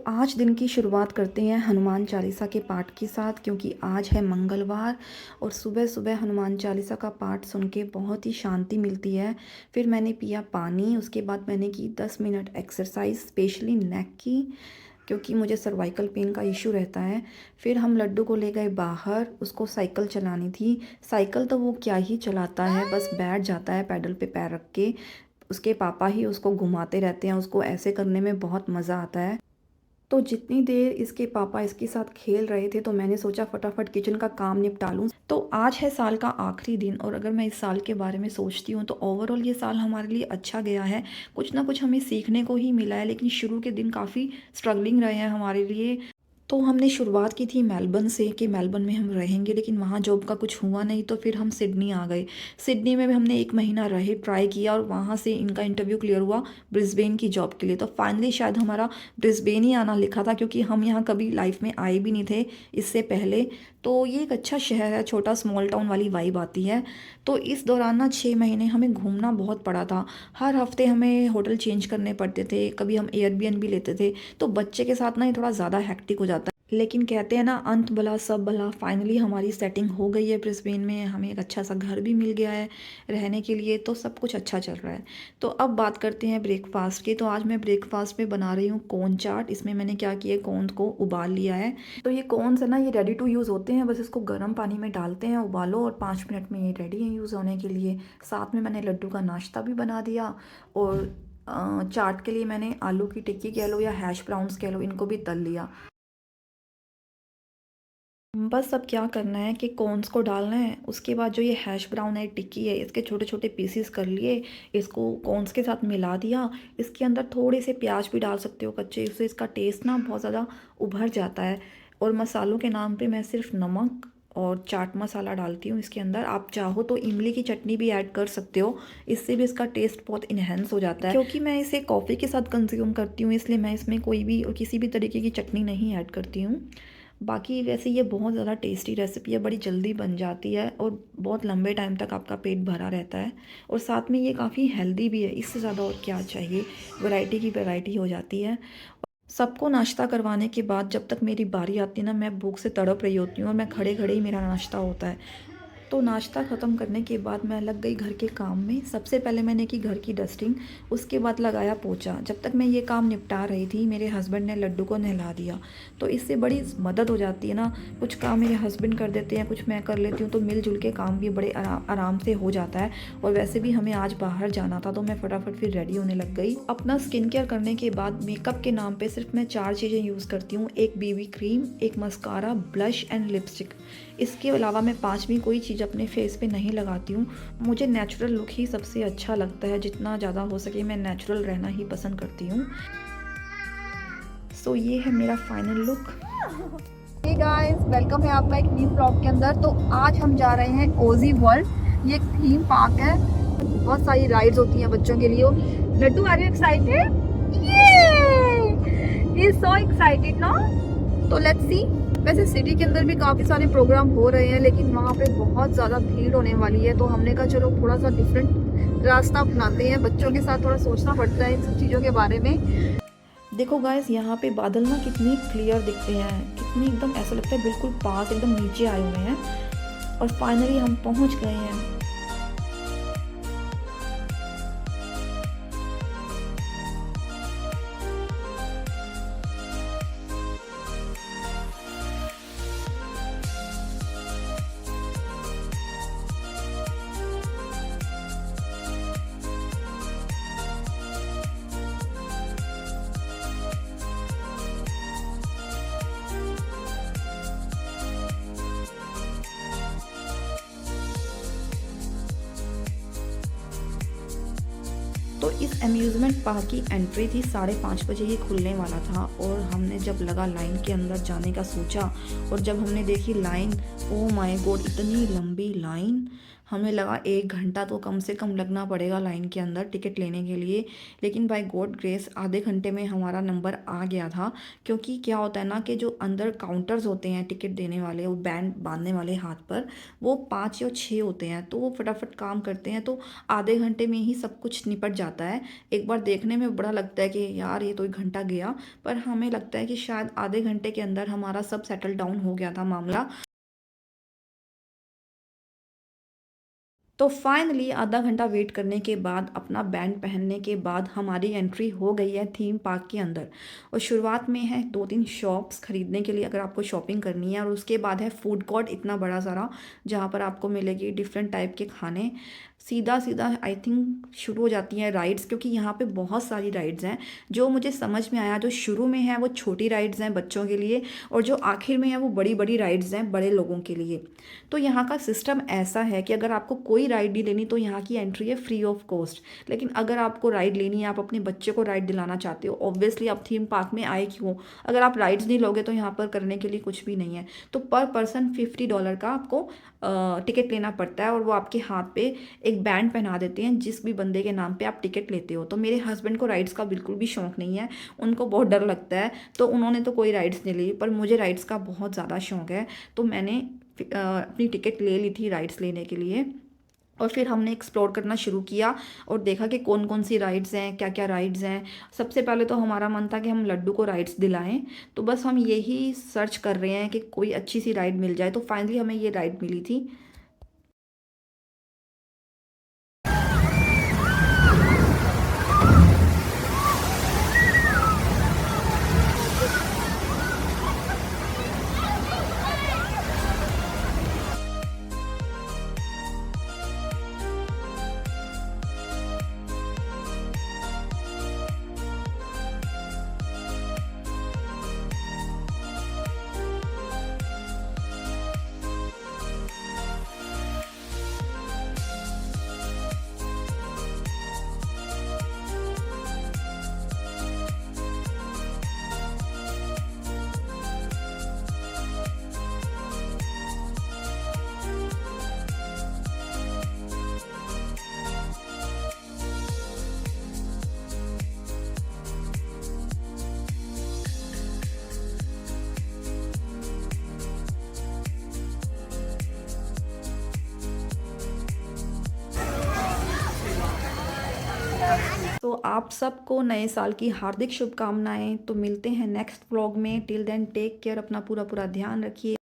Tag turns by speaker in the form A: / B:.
A: आज दिन की शुरुआत करते हैं हनुमान चालीसा के पाठ के साथ, क्योंकि आज है मंगलवार और सुबह सुबह हनुमान चालीसा का पाठ सुन के बहुत ही शांति मिलती है। फिर मैंने पिया पानी, उसके बाद मैंने की 10 मिनट एक्सरसाइज स्पेशली नेक की, क्योंकि मुझे सर्वाइकल पेन का इशू रहता है। फिर हम लड्डू को ले गए बाहर, उसको साइकिल चलानी थी। साइकिल तो वो क्या ही चलाता है, बस बैठ जाता है पैडल पे पैर रख के। उसके पापा ही उसको घुमाते रहते हैं, उसको ऐसे करने में बहुत मज़ा आता है। तो जितनी देर इसके पापा इसके साथ खेल रहे थे, तो मैंने सोचा फटाफट किचन का काम निपटा लूँ। तो आज है साल का आखिरी दिन, और अगर मैं इस साल के बारे में सोचती हूँ तो ओवरऑल ये साल हमारे लिए अच्छा गया है। कुछ ना कुछ हमें सीखने को ही मिला है, लेकिन शुरू के दिन काफ़ी स्ट्रगलिंग रहे हैं हमारे लिए। तो हमने शुरुआत की थी मेलबर्न से कि मेलबर्न में हम रहेंगे, लेकिन वहाँ जॉब का कुछ हुआ नहीं, तो फिर हम सिडनी आ गए। सिडनी में भी हमने 1 महीना रहे, ट्राई किया, और वहाँ से इनका इंटरव्यू क्लियर हुआ ब्रिस्बेन की जॉब के लिए। तो फाइनली शायद हमारा ब्रिस्बेन ही आना लिखा था, क्योंकि हम यहाँ कभी लाइफ में आए भी नहीं थे इससे पहले। तो ये एक अच्छा शहर है, छोटा स्मॉल टाउन वाली वाइब आती है। तो इस दौरान ना 6 महीने हमें घूमना बहुत पड़ा था। हर हफ्ते हमें होटल चेंज करने पड़ते थे, कभी हम एयरबीएनबी लेते थे। तो बच्चे के साथ ना ये थोड़ा ज़्यादा हेक्टिक हो जाता है, लेकिन कहते हैं ना अंत भला सब भला। फाइनली हमारी सेटिंग हो गई है ब्रिस्बेन में, हमें एक अच्छा सा घर भी मिल गया है रहने के लिए, तो सब कुछ अच्छा चल रहा है। तो अब बात करते हैं ब्रेकफास्ट की। तो आज मैं ब्रेकफास्ट में बना रही हूँ कोन चाट। इसमें मैंने क्या किया, कोन को उबाल लिया है। तो ये कोन्स है ना, ये रेडी टू यूज़ होते हैं, बस इसको गर्म पानी में डालते हैं, उबालो, और 5 मिनट में ये रेडी है यूज़ होने के लिए। साथ में मैंने लड्डू का नाश्ता भी बना दिया, और चाट के लिए मैंने आलू की टिक्की कह लो या हैश ब्राउन्स कह लो, इनको भी तल लिया। बस अब क्या करना है कि कॉर्न्स को डालना है, उसके बाद जो ये हैश ब्राउन है, टिक्की है, इसके छोटे छोटे पीसीस कर लिए, इसको कॉर्न्स के साथ मिला दिया। इसके अंदर थोड़े से प्याज भी डाल सकते हो कच्चे, उससे इसका टेस्ट ना बहुत ज़्यादा उभर जाता है। और मसालों के नाम पे मैं सिर्फ नमक और चाट मसाला डालती हूँ इसके अंदर। आप चाहो तो इमली की चटनी भी ऐड कर सकते हो, इससे भी इसका टेस्ट बहुत इन्हेंस हो जाता है। क्योंकि मैं इसे कॉफ़ी के साथ कंज्यूम करती हूँ, इसलिए मैं इसमें कोई भी और किसी भी तरीके की चटनी नहीं ऐड करती हूँ। बाकी वैसे ये बहुत ज़्यादा टेस्टी रेसिपी है, बड़ी जल्दी बन जाती है, और बहुत लंबे टाइम तक आपका पेट भरा रहता है। और साथ में ये काफ़ी हेल्दी भी है, इससे ज़्यादा और क्या चाहिए। वैरायटी की वैरायटी हो जाती है। सबको नाश्ता करवाने के बाद जब तक मेरी बारी आती है ना, मैं भूख से तड़प रही होती हूँ, और मैं खड़े खड़े ही मेरा नाश्ता होता है। तो नाश्ता ख़त्म करने के बाद मैं लग गई घर के काम में। सबसे पहले मैंने की घर की डस्टिंग, उसके बाद लगाया पोछा। जब तक मैं ये काम निपटा रही थी, मेरे हस्बैंड ने लड्डू को नहला दिया। तो इससे बड़ी मदद हो जाती है ना, कुछ काम मेरे हस्बैंड कर देते हैं, कुछ मैं कर लेती हूँ, तो मिलजुल के काम भी बड़े आराम से हो जाता है। और वैसे भी हमें आज बाहर जाना था, तो मैं फटाफट फिर रेडी होने लग गई। अपना स्किन केयर करने के बाद मेकअप के नाम पे सिर्फ मैं 4 चीज़ें यूज़ करती हूँ। एक बीबी क्रीम, एक मस्कारा, ब्लश एंड लिपस्टिक। इसके अलावा मैं 5वीं कोई चीज़ अपने फेस पे नहीं लगाती हूँ। मुझे नेचुरल लुक ही सबसे अच्छा लगता है, जितना ज़्यादा हो सके मैं नेचुरल रहना ही पसंद करती हूँ। ये है मेरा final look. Hey guys, welcome है आपका एक न्यू ब्लॉग के अंदर। तो आज हम जा रहे हैं ओजी वर्ल्ड। ये एक थीम पार्क है, बहुत सारी राइड्स होती हैं बच्चों के लिए। Laddu, are you excited? He is so excited ना। तो लेट्स सी। वैसे सिटी के अंदर भी काफ़ी सारे प्रोग्राम हो रहे हैं, लेकिन वहाँ पे बहुत ज़्यादा भीड़ होने वाली है। तो हमने कहा चलो थोड़ा सा डिफरेंट रास्ता अपनाते हैं। बच्चों के साथ थोड़ा सोचना पड़ता है इन सब चीज़ों के बारे में। देखो गाइस, यहाँ पे बादल ना कितनी क्लियर दिखते हैं, कितनी एकदम ऐसा लगता है बिल्कुल पास, एकदम नीचे आए हुए हैं। और फाइनली हम पहुँच गए हैं। तो इस अम्यूज़मेंट पार्क की एंट्री थी 5:30 बजे, ये खुलने वाला था। और हमने जब लगा लाइन के अंदर जाने का सोचा, और जब हमने देखी लाइन, ओ माय गॉड, इतनी लंबी लाइन। हमें लगा 1 घंटा तो कम से कम लगना पड़ेगा लाइन के अंदर टिकट लेने के लिए, लेकिन बाय गॉड ग्रेस आधे घंटे में हमारा नंबर आ गया था। क्योंकि क्या होता है ना कि जो अंदर काउंटर्स होते हैं टिकट देने वाले, वो बैंड बांधने वाले हाथ पर, वो 5 या 6 होते हैं, तो वो फटाफट काम करते हैं, तो आधे घंटे में ही सब कुछ निपट जाता है। एक बार देखने में बड़ा लगता है कि यार ये तो 1 घंटा गया, पर हमें लगता है कि शायद आधे घंटे के अंदर हमारा सब सेटल डाउन हो गया था मामला। तो फाइनली आधा घंटा वेट करने के बाद, अपना बैंड पहनने के बाद हमारी एंट्री हो गई है थीम पार्क के अंदर। और शुरुआत में है 2-3 शॉप्स खरीदने के लिए अगर आपको शॉपिंग करनी है, और उसके बाद है फूड कोर्ट इतना बड़ा सारा, जहाँ पर आपको मिलेगी डिफरेंट टाइप के खाने। सीधा सीधा आई थिंक शुरू हो जाती हैं राइड्स, क्योंकि यहाँ पे बहुत सारी राइड्स हैं। जो मुझे समझ में आया, जो शुरू में है वो छोटी राइड्स हैं बच्चों के लिए, और जो आखिर में है वो बड़ी बड़ी राइड्स हैं बड़े लोगों के लिए। तो यहाँ का सिस्टम ऐसा है कि अगर आपको कोई राइड नहीं लेनी तो यहाँ की एंट्री है फ्री ऑफ कॉस्ट। लेकिन अगर आपको राइड लेनी है, आप अपने बच्चे को राइड दिलाना चाहते हो, ऑब्वियसली आप थीम पार्क में आए क्यों, अगर आप राइड्स नहीं लोगे तो यहाँ पर करने के लिए कुछ भी नहीं है। तो पर पर्सन $50 का आपको टिकट लेना पड़ता है, और वो आपके हाथ पे एक बैंड पहना देते हैं जिस भी बंदे के नाम पे आप टिकट लेते हो। तो मेरे हस्बैंड को राइड्स का बिल्कुल भी शौक नहीं है, उनको बहुत डर लगता है, तो उन्होंने तो कोई राइड्स नहीं ली, पर मुझे राइड्स का बहुत ज़्यादा शौक है। तो मैंने अपनी टिकट ले ली थी राइड्स लेने के लिए, और फिर हमने एक्सप्लोर करना शुरू किया और देखा कि कौन कौन सी राइड्स हैं, क्या क्या राइड्स हैं। सबसे पहले तो हमारा मन था कि हम लड्डू को राइड्स दिलाएं, तो बस हम यही सर्च कर रहे हैं कि कोई अच्छी सी राइड मिल जाए। तो फाइनली हमें ये राइड मिली थी। तो आप सबको नए साल की हार्दिक शुभकामनाएं। तो मिलते हैं नेक्स्ट व्लॉग में। टिल देन टेक केयर, अपना पूरा पूरा ध्यान रखिए।